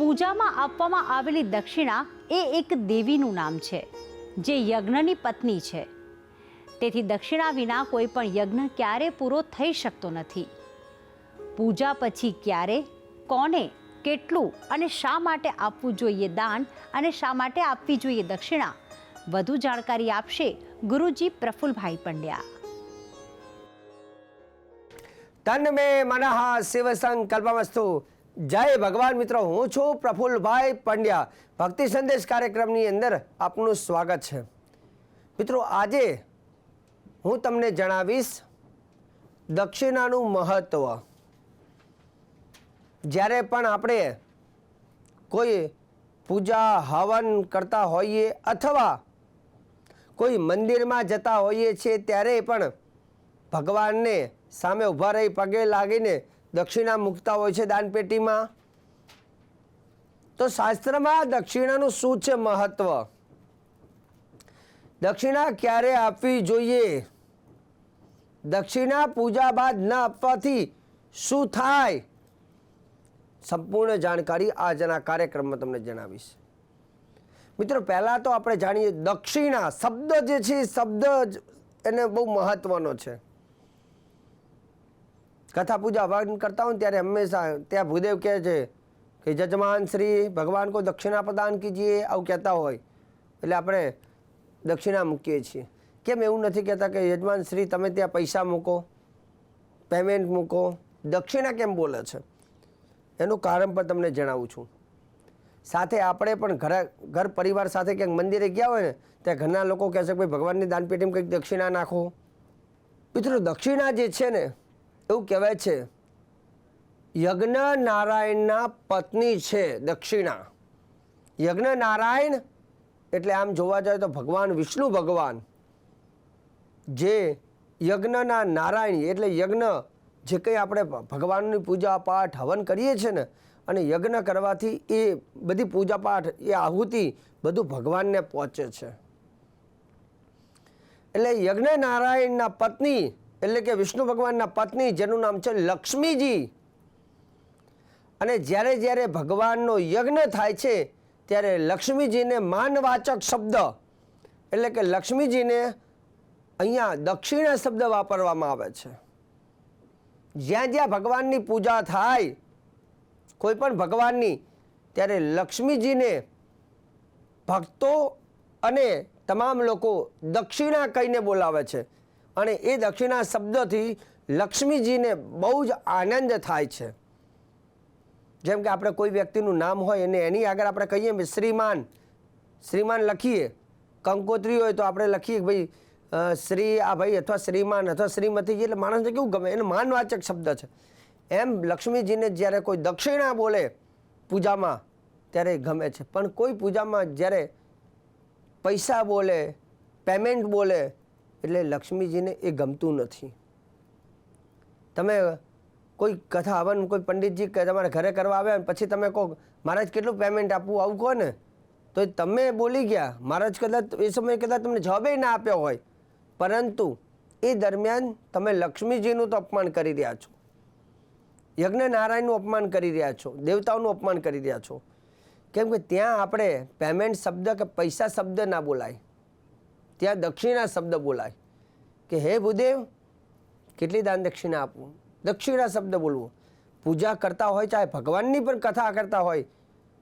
પૂજામાં આપવામાં આવેલી દક્ષિણા એ એક દેવીનું નામ છે જે યજ્ઞની પત્ની છે. તેથી દક્ષિણા વિના કોઈ પણ યજ્ઞ ક્યારે પૂરો થઈ શકતો નથી. પૂજા પછી ક્યારે, કોને, કેટલું અને શા માટે આપવું જોઈએ દાન અને શા માટે આપવી જોઈએ દક્ષિણા, વધુ જાણકારી આપશે ગુરુજી પ્રફુલભાઈ પંડ્યા. તન મે મનઃ શિવ સંકલ્પમસ્તુ. જય ભગવાન મિત્રો, હું છું પ્રફુલભાઈ પંડ્યા. ભક્તિ સંદેશ કાર્યક્રમની અંદર આપનું સ્વાગત છે. મિત્રો, આજે હું તમને જણાવીશ દક્ષિણાનું મહત્વ. જ્યારે પણ આપણે કોઈ પૂજા હવન કરતા હોઈએ અથવા કોઈ મંદિરમાં જતા હોઈએ છીએ ત્યારે પણ ભગવાનને સામે ઊભા રહી પગે લાગીને દક્ષિણા મૂકતા હોય છે દાનપેટીમાં. તો શાસ્ત્રમાં દક્ષિણાનું શું છે મહત્વ? દક્ષિણા ક્યારે આપવી જોઈએ? દક્ષિણા પૂજા બાદ ન આપવાથી શું થાય? સંપૂર્ણ જાણકારી આજના કાર્યક્રમમાં તમને જણાવીશ. મિત્રો, પહેલાં તો આપણે જાણીએ દક્ષિણા શબ્દ જે છે, શબ્દ એને બહુ મહત્વનો છે. કથા પૂજા હવન કરતા હોય ત્યારે હંમેશા ત્યાં ભૂદેવ કહે છે કે યજમાન શ્રી ભગવાન કો દક્ષિણા પ્રદાન કીજીએ, આવું કહેતા હોય એટલે આપણે દક્ષિણા મૂકીએ છીએ. કેમ એવું નથી કહેતા કે યજમાન શ્રી તમે ત્યાં પૈસા મૂકો, પેમેન્ટ મૂકો? દક્ષિણા કેમ બોલે છે એનું કારણ પણ તમને જણાવું છું. સાથે આપણે પણ ઘર પરિવાર સાથે ક્યાંક મંદિરે ગયા હોય ને ત્યાં ઘરના લોકો કહે છે કે ભાઈ ભગવાનની દાનપેટીમાં કંઈક દક્ષિણા નાખો. મિત્રો, દક્ષિણા જે છે ને એવું કહેવાય છે યજ્ઞ નારાયણના પત્ની છે દક્ષિણા. યજ્ઞ નારાયણ એટલે આમ જોવા જાય તો ભગવાન વિષ્ણુ ભગવાન, જે યજ્ઞના નારાયણ એટલે યજ્ઞ જે કંઈ આપણે ભગવાનની પૂજા પાઠ હવન કરીએ છીએ ને, અને યજ્ઞ કરવાથી એ બધી પૂજા પાઠ એ આહુતિ બધું ભગવાનને પહોંચે છે. એટલે યજ્ઞ નારાયણના પત્ની એટલે કે વિષ્ણુ ભગવાનના પત્ની, જેનું નામ છે લક્ષ્મીજી. અને જ્યારે જ્યારે ભગવાનનો યજ્ઞ થાય છે ત્યારે લક્ષ્મીજીને માનવાચક શબ્દ એટલે કે લક્ષ્મીજીને અહીંયા દક્ષિણા શબ્દ વાપરવામાં આવે છે. જ્યાં જ્યાં ભગવાનની પૂજા થાય, કોઈ પણ ભગવાનની, ત્યારે લક્ષ્મીજીને ભક્તો અને તમામ લોકો દક્ષિણા કહીને બોલાવે છે. અને એ દક્ષિણા શબ્દથી લક્ષ્મીજીને બહુ જ આનંદ થાય છે. જેમ કે આપણે કોઈ વ્યક્તિનું નામ હોય અને એની આગળ આપણે કહીએ શ્રીમાન, શ્રીમાન લખીએ, કંકોત્રી હોય તો આપણે લખીએ ભાઈ શ્રી આ ભાઈ અથવા શ્રીમાન અથવા શ્રીમતી, એટલે માણસને કેવું ગમે, એને માનવાચક શબ્દ છે. એમ લક્ષ્મીજીને જ્યારે કોઈ દક્ષિણા બોલે પૂજામાં ત્યારે ગમે છે. પણ કોઈ પૂજામાં જ્યારે પૈસા બોલે, પેમેન્ટ બોલે એટલે લક્ષ્મીજીને એ ગમતું નથી. તમે કોઈ કથા હવન કોઈ પંડિતજી તમારા ઘરે કરવા આવ્યા પછી તમે કહો મહારાજ કેટલું પેમેન્ટ આપવું, આવું કહો ને તો તમે બોલી ગયા. મહારાજ કદાચ એ સમયે કદાચ તમને જવાબે ના આપ્યો હોય, પરંતુ એ દરમિયાન તમે લક્ષ્મીજીનું તો અપમાન કરી રહ્યા છો, યજ્ઞ નારાયણનું અપમાન કરી રહ્યા છો, દેવતાઓનું અપમાન કરી રહ્યા છો. કેમ કે ત્યાં આપણે પેમેન્ટ શબ્દ કે પૈસા શબ્દ ના બોલાય, ત્યાં દક્ષિણા શબ્દ બોલાય કે હે ભૂદેવ કેટલી દાન દક્ષિણા આપવું, દક્ષિણા શબ્દ બોલવો. પૂજા કરતા હોય, ચાહે ભગવાનની પણ કથા કરતા હોય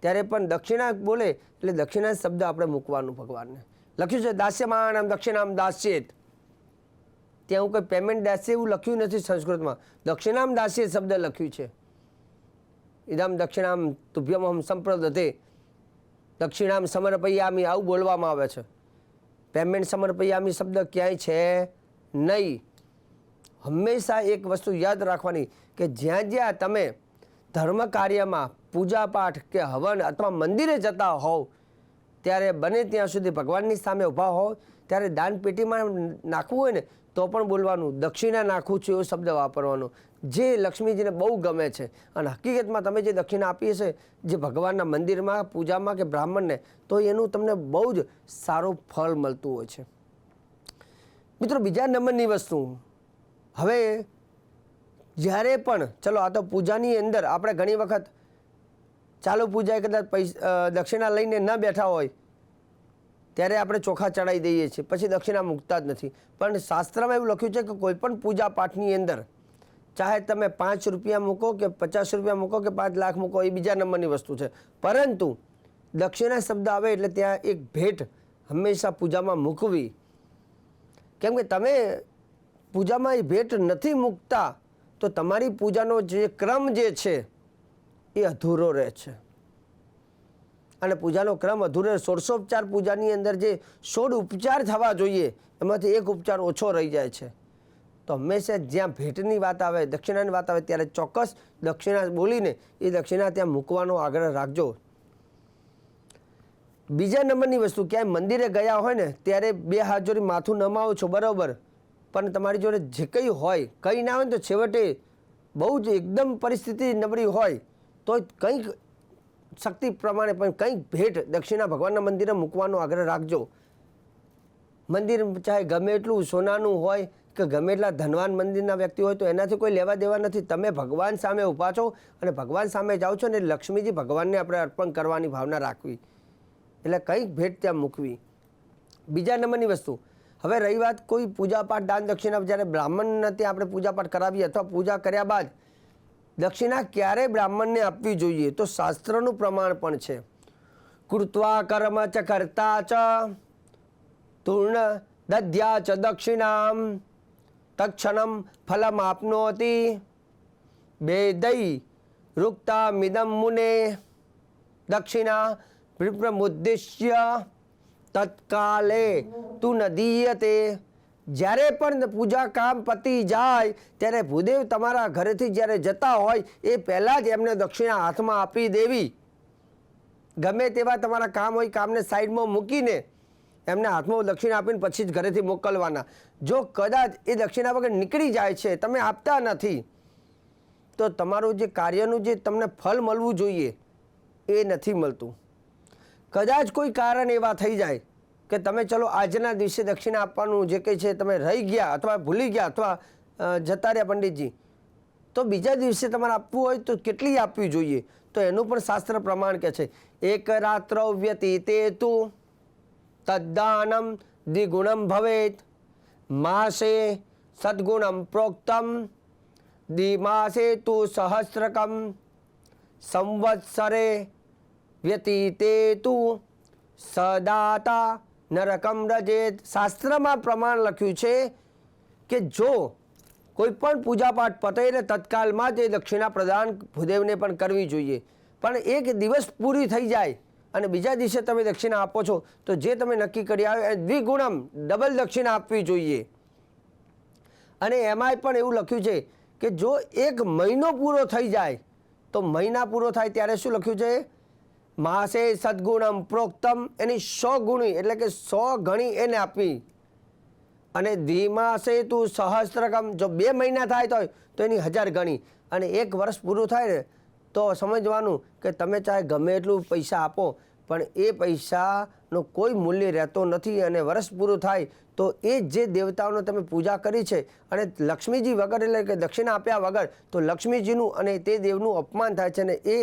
ત્યારે પણ દક્ષિણા બોલે એટલે દક્ષિણા શબ્દ આપણે મૂકવાનું. ભગવાનને લખ્યું છે દાસ્યમાણમ દક્ષિણામ દાસ્યેત. ત્યાં હું કોઈ પેમેન્ટ દાસ્ય એવું લખ્યું નથી સંસ્કૃતમાં, દક્ષિણામ દાસ્ય શબ્દ લખ્યું છે. ઇદમ દક્ષિણામ તુભ્યમહમ સંપ્રદતે દક્ષિણામ સમર્પયામી, આવું બોલવામાં આવે છે. પેમેન્ટ સમર્પયામી શબ્દ ક્યાંય છે નહીં. હંમેશા એક વસ્તુ યાદ રાખવાની કે જ્યાં જ્યાં તમે ધર્મ કાર્યમાં પૂજા પાઠ કે હવન અથવા મંદિરે જતા હોવ ત્યારે બને ત્યાં સુધી ભગવાનની સામે ઊભા હોવ ત્યારે દાનપેટીમાં નાખવું હોય ને તો પણ બોલવાનું દક્ષિણા નાખું છું એવો શબ્દ વાપરવાનો, જે લક્ષ્મીજીને બહુ ગમે છે. અને હકીકતમાં તમે જે દક્ષિણા આપી હશે જે ભગવાનના મંદિરમાં પૂજામાં કે બ્રાહ્મણને, તો એનું તમને બહુ જ સારું ફળ મળતું હોય છે. મિત્રો, બીજા નંબરની વસ્તુ, હવે જ્યારે પણ ચલો આ તો પૂજાની અંદર આપણે ઘણી વખત ચાલુ પૂજાએ કદાચ પૈસા દક્ષિણા લઈને ન બેઠા હોય ત્યારે આપણે ચોખા ચડાવી દઈએ છીએ, પછી દક્ષિણા મૂકતા જ નથી. પણ શાસ્ત્રમાં એવું લખ્યું છે કે કોઈ પણ પૂજા પાઠની અંદર ચાહે તમે 5 રૂપિયા મૂકો કે 50 રૂપિયા મૂકો કે 5 લાખ મૂકો, એ બીજા નંબરની વસ્તુ છે, પરંતુ દક્ષિણા શબ્દ આવે એટલે ત્યાં એક ભેટ હંમેશા પૂજામાં મૂકવી. કેમ કે તમે પૂજામાં એ ભેટ નથી મૂકતા તો તમારી પૂજાનો જે ક્રમ જે છે એ અધૂરો રહે છે. અને પૂજાનો ક્રમ અધૂરો, 16 પૂજાની અંદર જે 16 ઉપચાર થવા જોઈએ એમાંથી એક ઉપચાર ઓછો રહી જાય છે. તો હંમેશા જ્યાં ભેટની વાત આવે, દક્ષિણાની વાત આવે, ત્યારે ચોક્કસ દક્ષિણા બોલીને એ દક્ષિણા ત્યાં મૂકવાનો આગ્રહ રાખજો. બીજા નંબરની વસ્તુ, ક્યાંય મંદિરે ગયા હોય ને ત્યારે 2 હાથ જોડી માથું નમાવો છો બરાબર, પણ તમારી જોડે જે કંઈ હોય, કંઈ ના હોય ને તો છેવટે બહુ જ એકદમ પરિસ્થિતિ નબળી હોય તો કંઈક શક્તિ પ્રમાણે પણ કંઈક ભેટ દક્ષિણા ભગવાનના મંદિરે મૂકવાનો આગ્રહ રાખજો. મંદિર ચાહે ગમે એટલું સોનાનું હોય કે ગમે એટલા ધનવાન મંદિરના વ્યક્તિ હોય તો એનાથી કોઈ લેવા દેવા નથી. તમે ભગવાન સામે ઊભા છો અને ભગવાન સામે જાઓ છો ને, લક્ષ્મીજી ભગવાનને આપણે અર્પણ કરવાની ભાવના રાખવી, એટલે કંઈક ભેટ ત્યાં મૂકવી. બીજા નંબરની વસ્તુ, હવે રહી વાત કોઈ પૂજાપાઠ દાન દક્ષિણા, જ્યારે બ્રાહ્મણને ત્યાં આપણે પૂજાપાઠ કરાવીએ અથવા પૂજા કર્યા બાદ દક્ષિણા ક્યારે બ્રાહ્મણને આપવી જોઈએ તો શાસ્ત્રનું પ્રમાણ પણ છે. કૃત્વા કર્મ ચ કર્તા ચ તૂર્ણ દધ્યા ચ દક્ષિણામ તક્ષણમ ફલમ આપનોતિ બેદૈ રૂક્તા મિદમ મુને દક્ષિણા વિપ્રમુદ્દિશ્ય તત્કાલે તુ ન દીયતે. જ્યારે પણ પૂજા કામ પતી જાય ત્યારે ભૂદેવ તમારા ઘરેથી જ્યારે જતા હોય એ પહેલાં જ એમને દક્ષિણા હાથમાં આપી દેવી. ગમે તેવા તમારા કામ હોય, કામને સાઈડમાં મૂકીને એમને હાથમાં દક્ષિણા આપીને પછી જ ઘરેથી મોકલવાના. જો કદાચ એ દક્ષિણા વગર નીકળી જાય છે, તમે આપતા નથી, તો તમારું જે કાર્યનું જે તમને ફળ મળવું જોઈએ એ નથી મળતું. કદાચ કોઈ કારણ એવા થઈ જાય કે તમે ચલો આજના દિવસે દક્ષિણા આપવાનું જે કંઈ છે તમે રહી ગયા અથવા ભૂલી ગયા અથવા જતા રહ્યા પંડિતજી, તો બીજા દિવસે તમારે આપવું હોય તો કેટલી આપવી જોઈએ તો એનું પણ શાસ્ત્ર પ્રમાણ કહે છે. એક રાત્ર વ્યતીતે તુ તદ્દાનમ દ્વિગુણમ ભવેત માસે સદ્ગુણમ પ્રોક્તમ દ્વિમાસે તુ સહસ્રકમ સંવત્સરે વ્યતીતે તુ સદાતા નરકમ રજેત. શાસ્ત્રમાં પ્રમાણ લખ્યું છે કે જો કોઈ પણ પૂજાપાઠ પતે એટલે તત્કાલમાં જ એ દક્ષિણા પ્રદાન ભૂદેવને પણ કરવી જોઈએ. પણ એક દિવસ પૂરી થઈ જાય અને બીજા દિવસે તમે દક્ષિણા આપો છો તો જે તમે નક્કી કરી આવ્યો એ દ્વિગુણમ ડબલ દક્ષિણા આપવી જોઈએ. અને એમાંય પણ એવું લખ્યું છે કે જો 1 મહિનો પૂરો થઈ જાય તો મહિના પૂરો થાય ત્યારે શું લખ્યું છે, માસે સદગુણમ પ્રોક્તમ, એની 100 ગુણી એટલે કે 100 ગણી એને આપવી. અને દ્વિમાસે તું સહસ્ત્રકમ, જો 2 મહિના થાય તો એની 1000 ગણી. અને 1 વર્ષ પૂરું થાય ને તો સમજવાનું કે તમે ચાહે ગમે એટલું પૈસા આપો પણ એ પૈસાનો કોઈ મૂલ્ય રહેતો નથી. અને વર્ષ પૂરું થાય તો એ જે દેવતાઓનો તમે પૂજા કરી છે અને લક્ષ્મીજી વગર એટલે કે દક્ષિણા આપ્યા વગર તો લક્ષ્મીજીનું અને તે દેવનું અપમાન થાય છે ને એ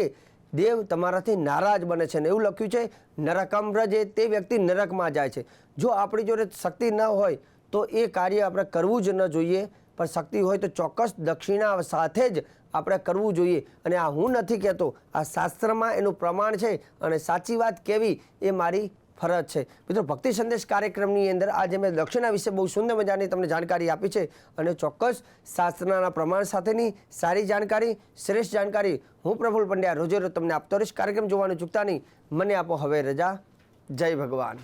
દેવ તમારાથી નારાજ બને છે. ને એવું લખ્યું છે નરકમ રજે, તે વ્યક્તિ નરકમાં જાય છે. જો આપણી જોડે શક્તિ ન હોય તો એ કાર્ય આપણે કરવું જ ન જોઈએ, પણ શક્તિ હોય તો ચોક્કસ દક્ષિણા સાથે જ આપણે કરવું જોઈએ. અને આ હું નથી કહેતો, આ શાસ્ત્રમાં એનું પ્રમાણ છે અને સાચી વાત કહેવી એ મારી ફરજ છે. મિત્રો, ભક્તિ સંદેશ કાર્યક્રમની અંદર આજે મેં દક્ષિણા વિશે બહુ સુંદર મજાની તમને જાણકારી આપી છે અને ચોક્કસ શાસ્ત્રના પ્રમાણ સાથેની સારી જાણકારી, શ્રેષ્ઠ જાણકારી હું પ્રફુલ્લ પંડ્યા રોજે રોજ તમને આપતો રહીશ. કાર્યક્રમ જોવાનું ચૂકતા નહીં. મને આપો હવે રજા. જય ભગવાન.